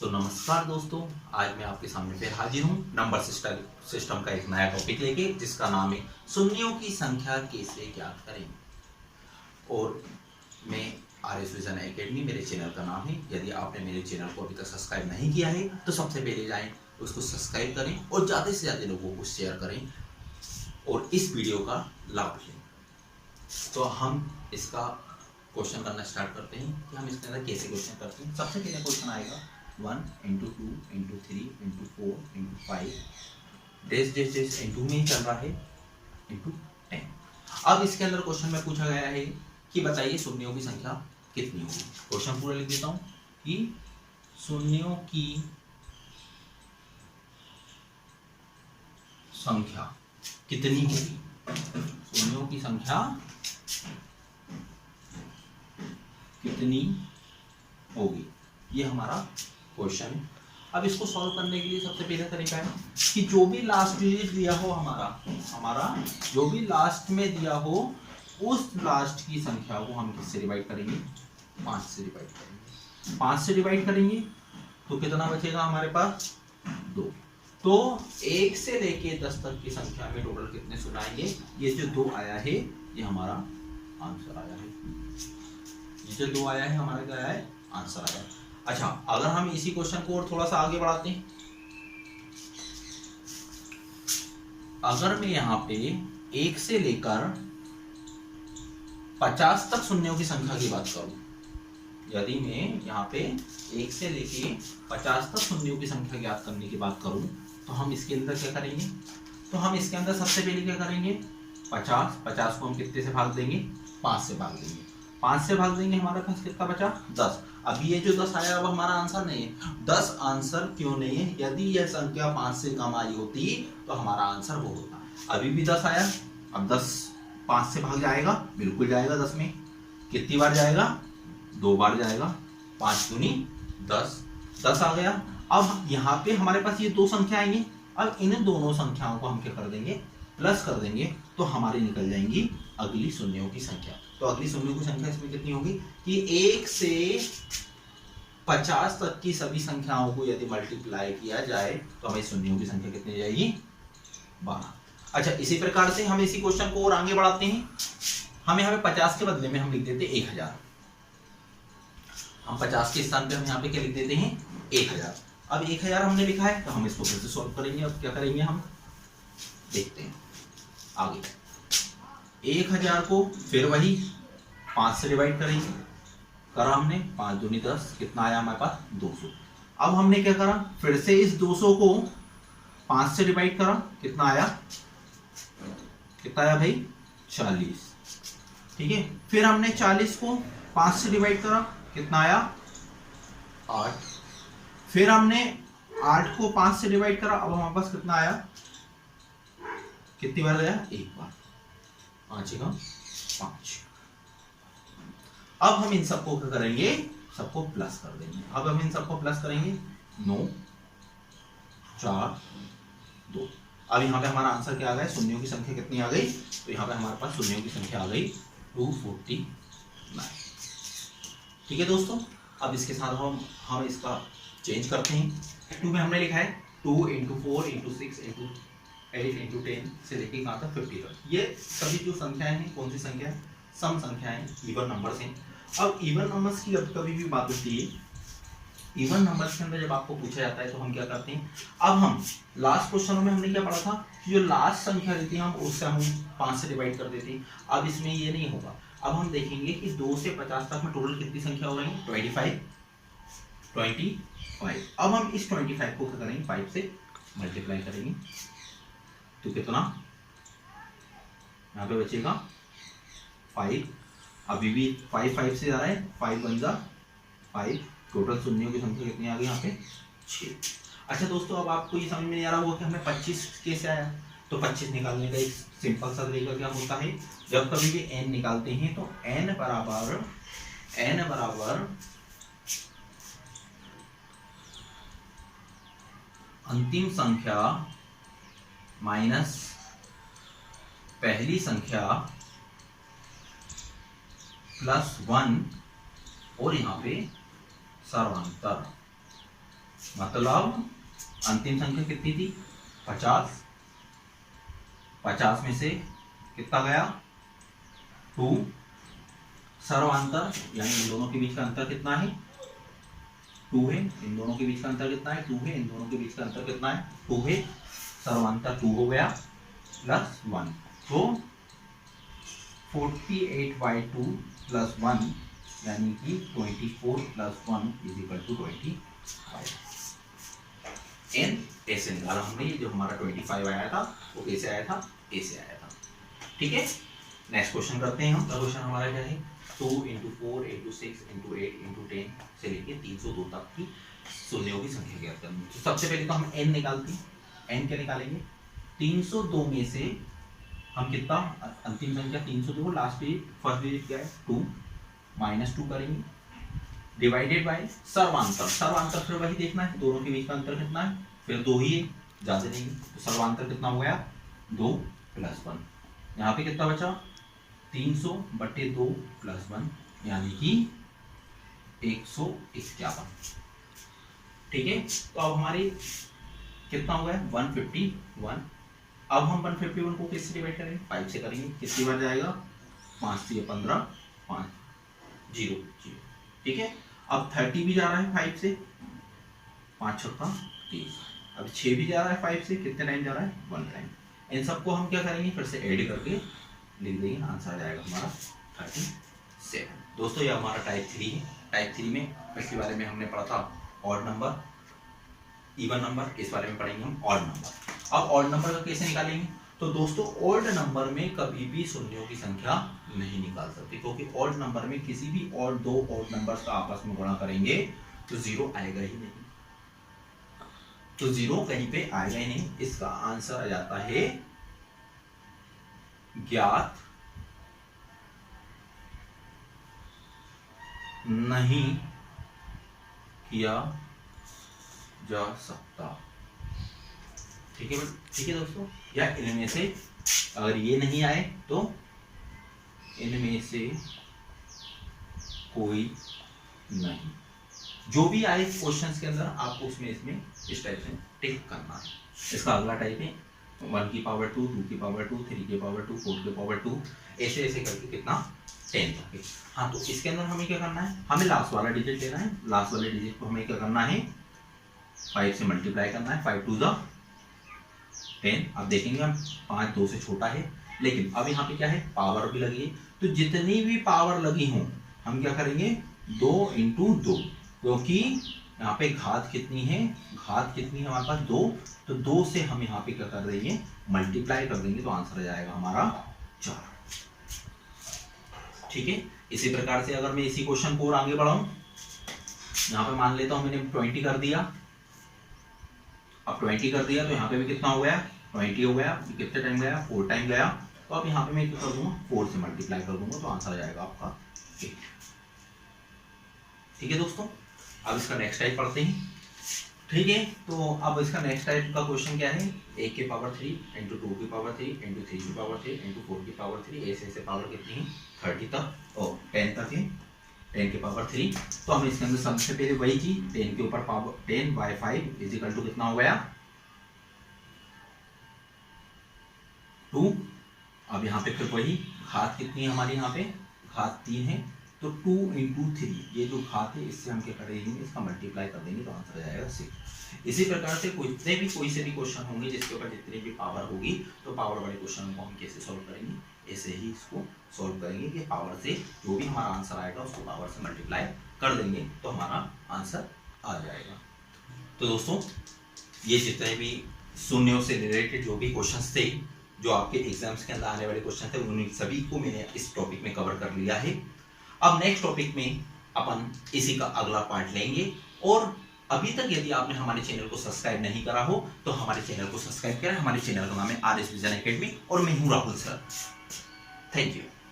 तो नमस्कार दोस्तों, आज मैं आपके सामने फिर हाजिर हूँ नंबर सिस्टम का एक नया टॉपिक लेके, जिसका नाम है शून्यों की संख्या कैसे ज्ञात करें। और मैं RS विजन एकेडमी मेरे चैनल का नाम है। यदि आपने मेरे चैनल को अभी तक सब्सक्राइब नहीं किया है तो सबसे पहले जाएं, उसको सब्सक्राइब करें और ज़्यादा से ज़्यादा लोगों को शेयर करें और इस वीडियो का लाभ लें। तो हम इसका क्वेश्चन करना स्टार्ट करते हैं कि हम इसके अंदर कैसे क्वेश्चन करते हैं। सबसे पहले क्वेश्चन आएगा 1 into 2 into 3 into 4 into 5 डेस इंटू में ही चल रहा है इंटू 10। अब इसके अंदर क्वेश्चन में पूछा गया है कि बताइए शून्यों की संख्या कितनी होगी। क्वेश्चन पूरा लिख देता हूं कि शून्यों की संख्या कितनी होगी। शून्यों की संख्या कितनी होगी, ये हमारा क्वेश्चन है। अब इसको सॉल्व करने के लिए सबसे पहले तरीका है कि जो भी लास्ट डिजिट दिया हो हमारा जो भी लास्ट में दिया हो उस लास्ट की संख्या को हम किससे डिवाइड करेंगे, 5 से डिवाइड करेंगे। 5 से डिवाइड करेंगे तो कितना बचेगा हमारे पास, 2। तो 1 से लेके 10 तक की संख्या में टोटल कितने शून्य आएंगे। ये जो 2 आया है ये हमारा आंसर आया है। ये जो 2 आया है हमारा क्या है, आंसर आया है। अच्छा, अगर हम इसी क्वेश्चन को और थोड़ा सा आगे बढ़ाते हैं, अगर मैं यहाँ पे 1 से लेकर 50 तक शून्यों की संख्या की बात करूं, यदि मैं यहाँ पे 1 से लेके 50 तक शून्यों की संख्या ज्ञात करने की बात करूं, तो हम इसके अंदर क्या करेंगे, तो हम इसके अंदर सबसे पहले क्या करेंगे, 50 को हम कितने से भाग देंगे, 5 से भाग देंगे। 5 से भाग देंगे, हमारे पास कितना बचा, 10। अभी ये जो 10 आया अब हमारा आंसर नहीं है। 10 आंसर क्यों नहीं है, यदि यह संख्या 5 से कम आई होती तो हमारा आंसर वो होता। अभी भी 10 आया, अब 10 5 से भाग जाएगा, बिल्कुल जाएगा 10 में। कितनी बार जाएगा, 2 बार जाएगा। 5 दूनी 10, 10 आ गया। अब यहाँ पे हमारे पास ये 2 संख्या आएंगी। अब इन दोनों संख्याओं को हम क्या कर देंगे, प्लस कर देंगे, तो हमारी निकल जाएंगी अगली शून्यों की संख्या। तो अगली शून्यों की संख्या इसमें कितनी होगी कि 1 से 50 तक की सभी संख्याओं को यदि मल्टीप्लाई किया जाए तो हमें शून्यों की संख्या कितनी जाएगी, 12। अच्छा, इसी प्रकार से हम इसी क्वेश्चन को और आगे बढ़ाते हैं। हम यहाँ पे 50 के बदले में हम लिख देते 1000। हम 50 के स्थान पे हम यहाँ पे क्या लिख देते हैं, 1000। अब 1000 हमने लिखा है तो हम इसको फिर से सॉल्व करेंगे। अब क्या करेंगे, हम देखते हैं आगे। 1000 को फिर वही 5 से डिवाइड करेंगे, करा हमने, 5 दूनी 10, कितना आया हमारे पास, 200। अब हमने क्या करा, फिर से इस 200 को 5 से डिवाइड करा, कितना आया, भाई 40। ठीक है, फिर हमने 40 को 5 से डिवाइड करा, कितना आया, 8। फिर हमने 8 को 5 से डिवाइड करा, अब हमारे पास कितना आया, कितनी बार गया, 1 बार, 5 का 5। अब हम इन सबको क्या करेंगे, सबको प्लस कर देंगे। अब हम इन सबको प्लस करेंगे, 9 4 2। अब यहाँ पे हमारा आंसर क्या आ गया, शून्यों की संख्या कितनी आ गई, तो यहाँ पे हमारे पास शून्यों की संख्या आ गई 249। ठीक है दोस्तों, अब इसके साथ हम इसका चेंज करते हैं। 2 में हमने लिखा है 2 into 4 into 6 into 8 into 10 से लेके कहाँ तक 50 तक। ये सभी जो संख्याएं हैं, कौन सी संख्या है, सम संख्याएं, इवन नंबर्स हैं। अब इवन नंबर्स की जब कभी भी बात होती है, इवन नंबर्स के अंदर जब आपको पूछा जाता है तो हम क्या करते हैं, अब हम लास्ट क्वेश्चन में हमने क्या पढ़ा था कि जो लास्ट संख्या रहती है हम उससे हम 5 से डिवाइड कर देते हैं। अब इसमें ये नहीं होगा। अब हम देखेंगे कि 2 से 50 तक में टोटल कितनी संख्या हो रही है, 25। अब हम इस 25 को क्या करेंगे, 5 से मल्टीप्लाई करेंगे, तो कितना यहाँ पे बचेगा 5। अभी भी 5 से जा रहा है, 5 बन जा 5। टोटल शून्यों की संख्या कितनी आ गई यहाँ पे, 6। अच्छा दोस्तों, अब आपको ये समझ में नहीं आ रहा होगा कि हमें 25 कैसे आया। तो 25 निकालने का एक सिंपल सा तरीका क्या होता है, जब कभी भी n निकालते हैं तो n बराबर अंतिम संख्या माइनस पहली संख्या +1 और यहाँ पे सर्वांतर। मतलब अंतिम संख्या कितनी थी 50, 50 में से कितना गया 2, सर्वांतर यानी इन दोनों के बीच का अंतर कितना है 2 है, इन दोनों के बीच का अंतर कितना है 2 है, इन दोनों के बीच का अंतर कितना है 2 है, सर्वांतर 2 हो गया प्लस 1, तो 48/2 प्लस 1 यानी कि 24 प्लस 1 इज इक्वल टू 25। एन ऐसे निकाला हमने, जो हमारा 25 आया था वो कैसे आया था, ऐसे आया था। ठीक है, नेक्स्ट क्वेश्चन करते हैं हम। क्वेश्चन हमारा क्या है 2 × 4 × 6 × 8 × 10 से लेके 302 तक की शून्यों की संख्या ज्ञात करनी है। तो सबसे पहले तो हम n निकालते हैं। n क्या निकालेंगे 302 में से हम कितना अंतिम संख्या 302 लास्ट डिजिट फर्स्ट डिजिट क्या है 2 -2 करेंगे डिवाइडेड बाय सर्वांतर। सर्वांतर फिर वही देखना है, दोनों के बीच का अंतर कितना है, फिर 2 ही है, ज्यादा नहीं। तो सर्वांतर कितना हो गया 2 + 1, यहाँ पे कितना बचा 300/2 + 1 यानी कि 151। ठीक है, तो अब हमारी कितना हो गया 151। अब हम 151 को किससे डिवाइड करेंगे 5 से करेंगे, कितनी बार जाएगा 5 से 15 5 0 0। ठीक है, अब 30 भी जा रहा है 5 से, 5 × 6 = 30। अब 6 भी जा रहा है 5 से, कितने टाइम जा रहा है 1 टाइम। इन सबको हम क्या करेंगे फिर से ऐड करके लिख देंगे, आंसर आ जाएगा हमारा 37। दोस्तों ये हमारा टाइप 3 है। टाइप 3 में इसके बारे में हमने पढ़ा था ऑड नंबर इवन नंबर, इस बारे में पढ़ेंगे हम ऑड नंबर। अब ऑड नंबर का कैसे निकालेंगे, तो दोस्तों ऑड नंबर में कभी भी शून्यों की संख्या नहीं निकाल सकते, क्योंकि ऑड नंबर में किसी भी और दो ऑड नंबर्स का आपस में गुणा करेंगे तो 0 आएगा ही नहीं, तो 0 कहीं पे आएगा ही नहीं। इसका आंसर आ जाता है ज्ञात नहीं किया जा सकता। ठीक है दोस्तों, या इनमें से अगर ये नहीं आए तो इनमें से कोई नहीं, जो भी आए क्वेश्चंस के अंदर आपको उसमें इसमें इस टाइप से टिक करना है। इसका अगला टाइप है 1 की पावर 2, 2 की पावर 2, 3 की पावर 2, 4 की पावर 2, ऐसे ऐसे करके कितना 10 तक। हाँ, तो इसके अंदर हमें क्या करना है, हमें लास्ट वाला डिजिट लेना है। लास्ट वाले डिजिट को हमें क्या करना है 5 से मल्टीप्लाई करना है, 5 × 2 = 10। अब देखेंगे हम 5 2 से छोटा है, लेकिन अब यहाँ पे क्या है पावर भी लगी है, तो जितनी भी पावर लगी हो हम क्या करेंगे 2 × 2, क्योंकि यहाँ पे घात कितनी है हमारे पास 2, तो 2 से हम यहाँ पे क्या कर देंगे मल्टीप्लाई कर देंगे, तो आंसर आ जाएगा हमारा 4। ठीक है, इसी प्रकार से अगर मैं इसी क्वेश्चन को और आगे बढ़ाऊं, यहाँ पे मान लेता हूं मैंने 20 कर दिया। अब 20 कर दिया तो यहाँ पे भी कितना हो गया 20 हो गया, कितने टाइम गया 4 टाइम गया। तो अब यहाँ पे मैं क्या कर दूंगा 4 से मल्टीप्लाई कर दूंगा, तो आंसर आ जाएगा आपका 8। ठीक है दोस्तों, अब इसका नेक्स्ट टाइप पढ़ते हैं। ठीक है, तो अब इसका नेक्स्ट टाइप का क्वेश्चन क्या है 1 की पावर 3 × 2 की पावर 3 × 3 की पावर 3 × 4 की पावर 3, ऐसे ऐसे पावर कितनी है 30 तक और 10 तक है, 10 की पावर 3। तो हम इसके अंदर सबसे पहले वही चीज 10 के ऊपर पावर 10/5 इज इक्वल टू कितना हो गया 2। अब यहाँ पे फिर वही घात कितनी है हमारी, यहाँ पे घात 3 है, तो 2 × 3 ये जो घात है इससे हम क्या करेंगे इसका मल्टीप्लाई कर देंगे, तो आंसर आ जाएगा 6। इसी प्रकार से कोई से भी क्वेश्चन होंगे जिसके ऊपर जितनी भी पावर होगी, तो पावर वाले क्वेश्चन को हम कैसे सॉल्व करेंगे, ऐसे ही इसको सॉल्व करेंगे कि पावर से जो भी हमारा आंसर आएगा उसको पावर से मल्टीप्लाई कर देंगे, तो हमारा आंसर आ जाएगा। तो दोस्तों ये जितने भी शून्यों से रिलेटेड जो भी क्वेश्चंस थे, जो आपके एग्जाम्स के अंदर आने वाले क्वेश्चन थे, उन सभी को मैंने इस टॉपिक में कवर कर लिया है। अब नेक्स्ट टॉपिक में अपन इसी का अगला पार्ट लेंगे, और अभी तक यदि आपने हमारे चैनल को सब्सक्राइब नहीं करा हो तो हमारे चैनल को सब्सक्राइब करें। हमारे चैनल का नाम है RS विजन एकेडमी और मैं हूं राहुल सर। Thank you.